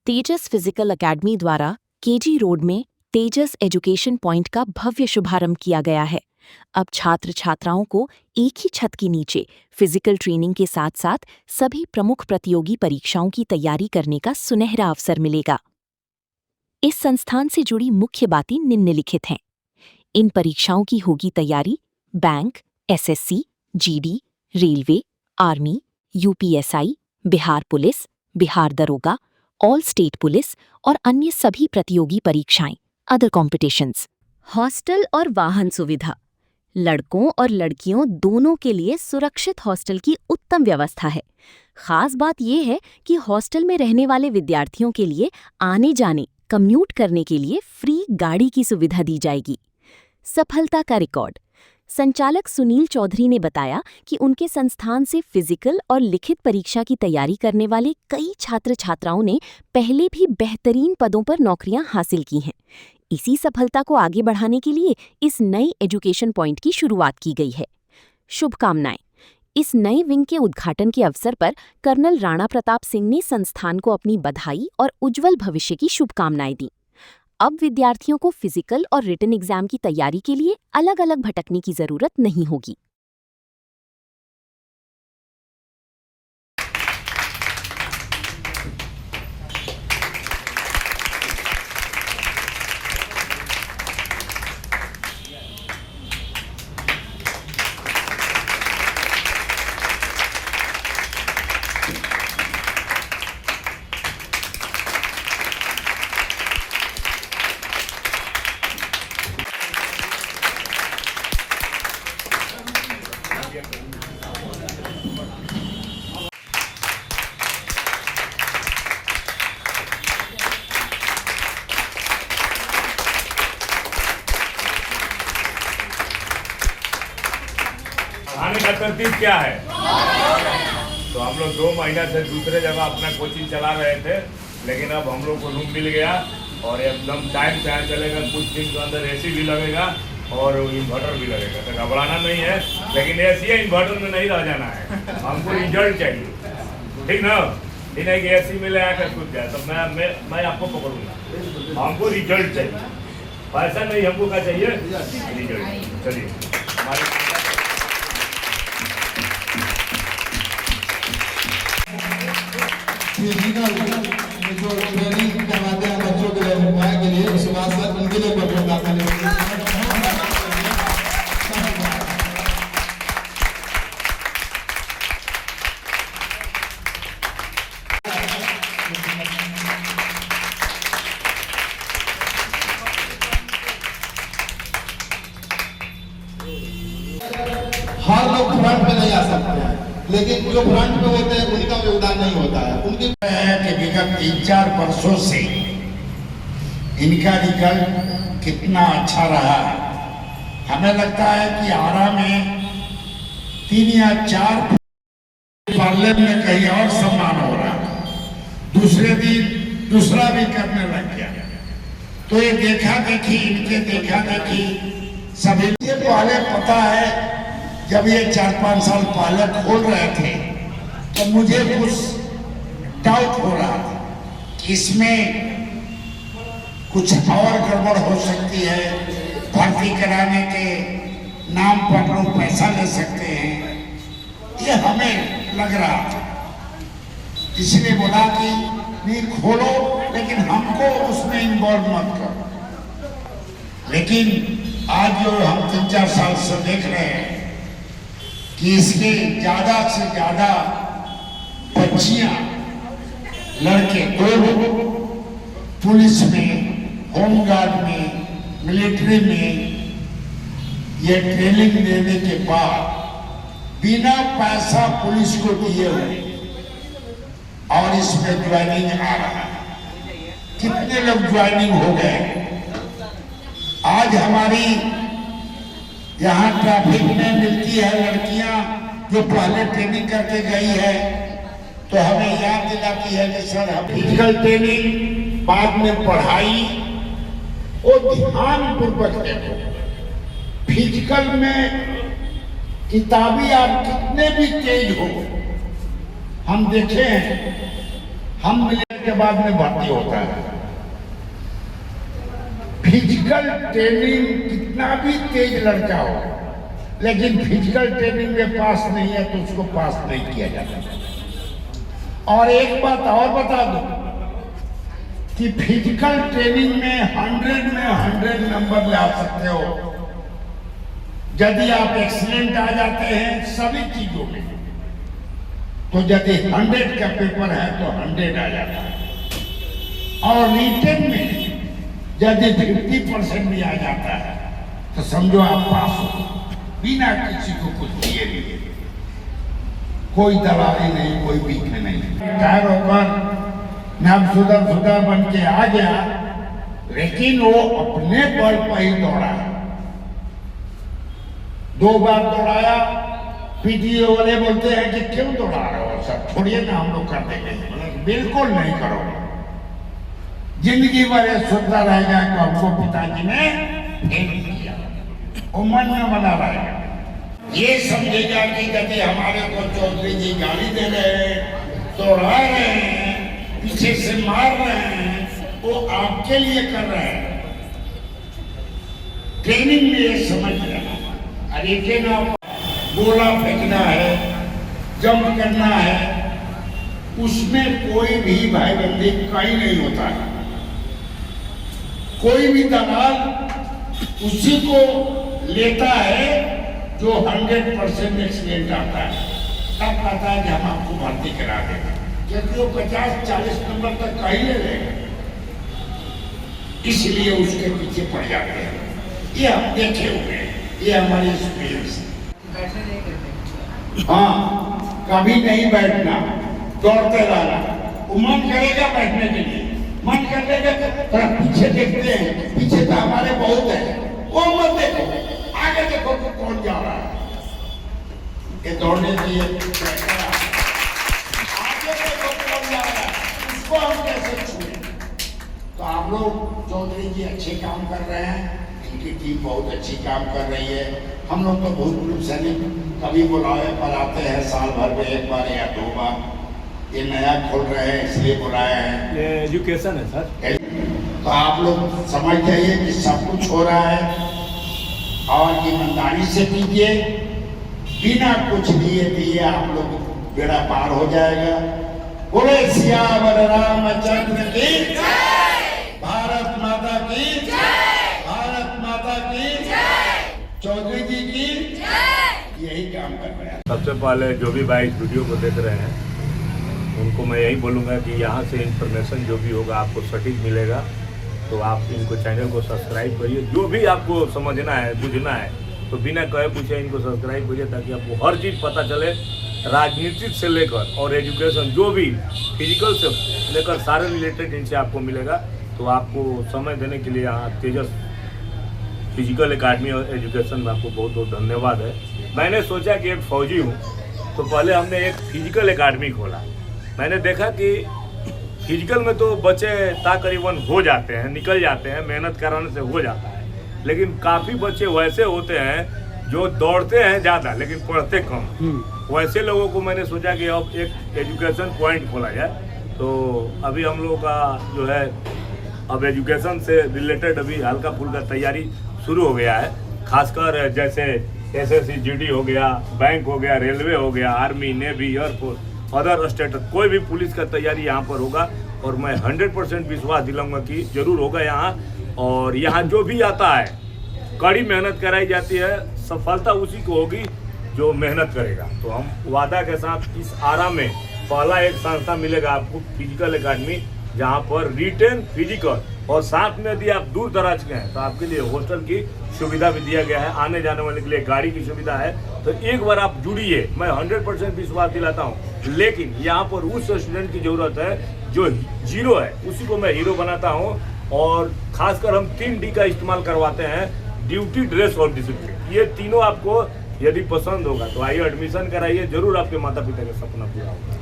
तेजस physical academy द्वारा KG road में तेजस education point का भव्य शुभारंभ किया गया है। अब छात्र छात्राओं को एक ही छत के नीचे फिजिकल ट्रेनिंग के साथ साथ सभी प्रमुख प्रतियोगी परीक्षाओं की तैयारी करने का सुनहरा अवसर मिलेगा। इस संस्थान से जुड़ी मुख्य बातें निम्नलिखित हैं। इन परीक्षाओं की होगी तैयारी bank, SSC, GD, railway, army, UPSI, Bihar police, Bihar दरोगा, ऑल स्टेट पुलिस और अन्य सभी प्रतियोगी परीक्षाएं, अदर कॉम्पिटिशन्स। हॉस्टल और वाहन सुविधा। लड़कों और लड़कियों दोनों के लिए सुरक्षित हॉस्टल की उत्तम व्यवस्था है। खास बात यह है कि हॉस्टल में रहने वाले विद्यार्थियों के लिए आने जाने, कम्यूट करने के लिए फ्री गाड़ी की सुविधा दी जाएगी। सफलता का रिकॉर्ड। संचालक सुनील चौधरी ने बताया कि उनके संस्थान से फिजिकल और लिखित परीक्षा की तैयारी करने वाले कई छात्र छात्राओं ने पहले भी बेहतरीन पदों पर नौकरियां हासिल की हैं। इसी सफलता को आगे बढ़ाने के लिए इस नए एजुकेशन पॉइंट की शुरुआत की गई है। शुभकामनाएं। इस नए विंग के उद्घाटन के अवसर पर कर्नल राणा प्रताप सिंह ने संस्थान को अपनी बधाई और उज्जवल भविष्य की शुभकामनाएं दी। अब विद्यार्थियों को फिजिकल और रिटन एग्जाम की तैयारी के लिए अलग अलग भटकने की जरूरत नहीं होगी। आने का तरतीब क्या है? तो हम लोग 2 महीना से दूसरे जगह अपना कोचिंग चला रहे थे, लेकिन अब हम लोग को रूम मिल गया और एकदम टाइम से यहाँ चलेगा। कुछ दिन के अंदर एसी भी लगेगा और इन्वर्टर भी लगेगा। तो घबराना नहीं है, लेकिन एसी या इन्वर्टर में नहीं रह जाना है। हमको रिजल्ट चाहिए, ठीक ना? नहीं कि एसी में ले आकर कुछ जाए तो मैं आपको पकड़ूंगा। हमको रिजल्ट चाहिए, पैसा नहीं। हमको क्या चाहिए? रिजल्ट। चलिए हमारे जो ट्रेनिंग करवाते हैं बच्चों के लिए उसके बाद सर उनके लिए हर लोग फ्रंट पे नहीं आ सकते हैं, लेकिन जो फ्रंट पे होते हैं उनका योगदान नहीं होता है। उनके कि विगत 3-4 वर्षों से इनका रिजल्ट कितना अच्छा रहा। हमें लगता है कि आरा में 3 या 4 पार्लियामेंट में कहीं और सम्मान हो रहा, दूसरे दिन दूसरा भी करने लग गया। तो ये देखा देखी, इनके देखा देखी सभी पहले पता है। जब ये 4-5 साल पहले खोल रहे थे तो मुझे कुछ डाउट हो रहा था कि इसमें कुछ और गड़बड़ हो सकती है। भर्ती कराने के नाम पर लोग पैसा ले सकते हैं, ये हमें लग रहा था। इसलिए बोला कि नहीं खोलो, लेकिन हमको उसमें इन्वॉल्व मत करो। लेकिन आज जो हम 3-4 साल से देख रहे हैं कि इसके ज्यादा से ज्यादा बच्चियां, लड़के, पुलिस में, होमगार्ड में, मिलिट्री में ये ट्रेनिंग देने के बाद बिना पैसा पुलिस को दिए हुए और इसमें ज्वाइनिंग आ रहा है। कितने लोग ज्वाइनिंग हो गए। आज हमारी यहाँ ट्रैफिक में मिलती है लड़कियां जो पहले ट्रेनिंग करके गई है, तो हमें याद दिलाती है कि सर हम फिजिकल ट्रेनिंग, बाद में पढ़ाई, वो ध्यान पूर्वक देखो। फिजिकल में किताबी आप कितने भी तेज हो, हम देखें, हम के बाद में भर्ती होता है। फिजिकल ट्रेनिंग कितना भी तेज लड़का हो, लेकिन फिजिकल ट्रेनिंग में पास नहीं है तो उसको पास नहीं किया जाता। और एक बात और बता दूं कि फिजिकल ट्रेनिंग में 100 में 100 नंबर ला सकते हो यदि आप एक्सीलेंट आ जाते हैं सभी चीजों में। तो यदि 100 का पेपर है तो 100 आ जाता है, और रिटन में यदि 50% भी आ जाता है तो समझो आप पास हो, बिना किसी को कुछ दिए नहीं, कोई दलाली नहीं, कोई बीक नहीं। रिटायर होकर नाम सुधर बन के आ गया, लेकिन वो अपने बल पर ही दौड़ा। 2 बार दौड़ाया, पीटीओ वाले बोलते हैं कि क्यों दौड़ा रहे हो सर, छोड़िए ना हम लोग कर देंगे। बिल्कुल नहीं करो, जिंदगी भर ये सोचता रहेगा कि हमको पिताजी ने फेल किया, वो मन में बना रहेगा। ये समझेगा कि यदि हमारे को चौधरी जी गाली दे रहे हैं, दौड़ा रहे हैं, पीछे से मार रहे हैं, वो आपके लिए कर रहे हैं। ट्रेनिंग में ये समझ लेना, अरे के ना गोला फेंकना है, जंप करना है, उसमें कोई भी भाई बंदी कहीं नहीं होता है। कोई भी दलाल उसी को लेता है जो 100% एक्सीलेंट आता है, तब कहता है कि हम आपको भर्ती करा देंगे, क्योंकि वो 50-40 नंबर तक का ही ले लेगा, इसलिए उसके पीछे पड़ जाते हैं। ये हम देखे हुए हैं, ये हमारी एक्सपीरियंस है। हाँ, कभी नहीं बैठना, दौड़ते रहना। वो मन करेगा बैठने के लिए, मन करेगा थोड़ा पीछे देखते हैं, पीछे तो हमारे बहुत है, वो मत देखो, आगे देखो कि कौन जा रहा है। ये दौड़ने के लिए आगे देखो कौन जा रहा है, उसको हम कैसे छुए। तो आप लोग चौधरी जी अच्छे काम कर रहे हैं, इनकी टीम बहुत अच्छी काम कर रही है। हम लोग तो भूतपूर्व सैनिक कभी बुलाए पर आते हैं, साल भर में 1 बार या 2 बार। ये नया खोल रहे हैं इसलिए बुलाए हैं। ये एजुकेशन है सर। तो आप लोग समझ जाइए कि सब कुछ हो रहा है, और ईमानदारी से कीजिए, बिना कुछ दिए आप लोग बेड़ा पार हो जाएगा। बोले सियावर रामचंद्र की जय, भारत माता की जय, भारत माता की जय, चौधरी जी की जय। यही काम कर रहे हैं। सबसे पहले जो भी भाई इस वीडियो को देख रहे हैं उनको मैं यही बोलूँगा कि यहाँ से इन्फॉर्मेशन जो भी होगा आपको सटीक मिलेगा। तो आप इनको चैनल को सब्सक्राइब करिए, जो भी आपको समझना है बुझना है तो बिना कहे पूछे इनको सब्सक्राइब करिए, ताकि आपको हर चीज़ पता चले, राजनीतिक से लेकर और एजुकेशन जो भी फिजिकल से लेकर सारे रिलेटेड इनसे आपको मिलेगा। तो आपको समय देने के लिए यहाँ तेजस फिजिकल एकेडमी और एजुकेशन में आपको बहुत बहुत धन्यवाद है। मैंने सोचा कि एक फौजी हूँ तो पहले हमने एक फिजिकल एकेडमी खोला। मैंने देखा कि फिजिकल में तो बच्चे तकरीबन हो जाते हैं, निकल जाते हैं, मेहनत कराने से हो जाता है, लेकिन काफ़ी बच्चे वैसे होते हैं जो दौड़ते हैं ज़्यादा लेकिन पढ़ते कम। वैसे लोगों को मैंने सोचा कि अब एक एजुकेशन पॉइंट खोला जाए। तो अभी हम लोगों का जो है अब एजुकेशन से रिलेटेड अभी हल्का फुल्का तैयारी शुरू हो गया है। खासकर जैसे SSC GD हो गया, बैंक हो गया, रेलवे हो गया, army, navy, air force, other state, कोई भी पुलिस का तैयारी यहाँ पर होगा। और मैं 100% विश्वास दिलाऊंगा कि जरूर होगा यहाँ। और यहाँ जो भी आता है कड़ी मेहनत कराई जाती है, सफलता उसी को होगी जो मेहनत करेगा। तो हम वादा के साथ इस आरा में पहला एक संस्था मिलेगा आपको, फिजिकल एकेडमी, जहाँ पर रिटेन, फिजिकल और साथ में यदि आप दूर दराज के हैं तो आपके लिए हॉस्टल की सुविधा भी दिया गया है, आने जाने वाले के लिए गाड़ी की सुविधा है। तो एक बार आप जुड़िए, मैं 100% विश्वास दिलाता हूँ। लेकिन यहाँ पर उस स्टूडेंट की ज़रूरत है जो जीरो है, उसी को मैं हीरो बनाता हूँ। और खासकर हम 3D का इस्तेमाल करवाते हैं, ड्यूटी, ड्रेस और डिसिप्लिन। ये तीनों आपको यदि पसंद होगा तो आइए एडमिशन कराइए, जरूर आपके माता पिता का सपना पूरा होगा।